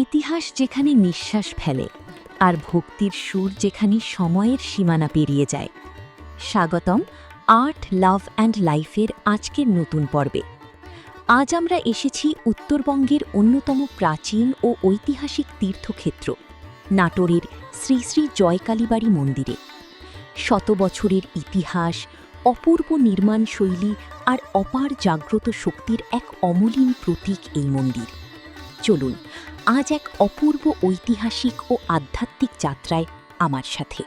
ইতিহাস যেখানে নিঃশ্বাস ফেলে আর ভক্তির সুর যেখানে সময়ের সীমানা পেরিয়ে যায়। স্বাগতম আর্ট লাভ অ্যান্ড লাইফের আজকের নতুন পর্বে। আজ আমরা এসেছি উত্তরবঙ্গের অন্যতম প্রাচীন ও ঐতিহাসিক তীর্থক্ষেত্র নাটোরের শ্রী শ্রী জয়কালীবাড়ি মন্দিরে। শত বছরের ইতিহাস, অপূর্ব নির্মাণ শৈলী আর অপার জাগ্রত শক্তির এক অমলিন প্রতীক এই মন্দির। চলুন আজ এক অপূর্ব ঐতিহাসিক ও আধ্যাত্মিক যাত্রায় আমার সাথে।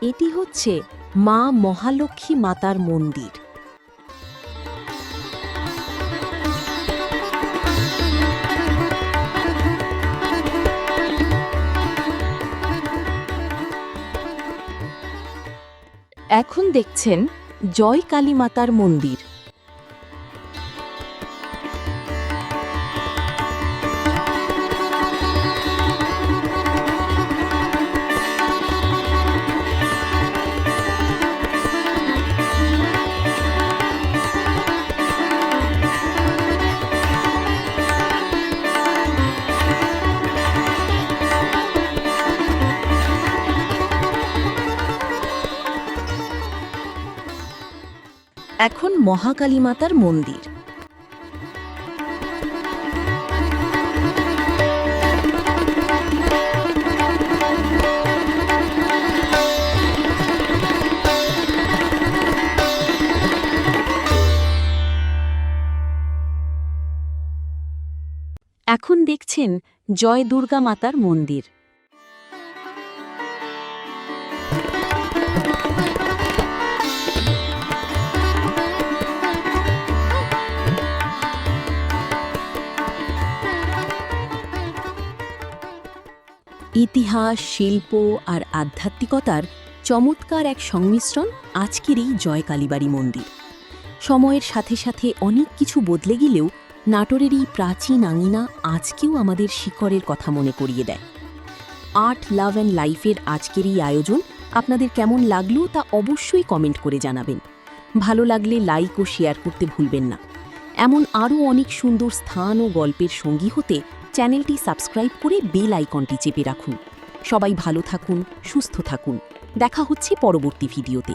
এটি হচ্ছে মা মহালক্ষ্মী মাতার মন্দির। এখন দেখছেন জয় কালী মাতার মন্দির। এখন মহাকালী মাতার মন্দির। এখন দেখছেন জয় দুর্গা মাতার মন্দির। ইতিহাস, শিল্প আর আধ্যাত্মিকতার চমৎকার এক সংমিশ্রণ আজকের এই জয়কালীবাড়ি মন্দির। সময়ের সাথে সাথে অনেক কিছু বদলে গেলেও নাটোরের এই প্রাচীন আঙিনা আজকেও আমাদের শিকড়ের কথা মনে করিয়ে দেয়। আর্ট লাভ অ্যান্ড লাইফের আজকের এই আয়োজন আপনাদের কেমন লাগলো তা অবশ্যই কমেন্ট করে জানাবেন। ভালো লাগলে লাইক ও শেয়ার করতে ভুলবেন না। এমন আরও অনেক সুন্দর স্থান ও গল্পের সঙ্গী হতে চ্যানেলটি সাবস্ক্রাইব করে বেল আইকনটি চেপে রাখুন। সবাই ভালো থাকুন, সুস্থ থাকুন। দেখা হচ্ছে পরবর্তী ভিডিওতে।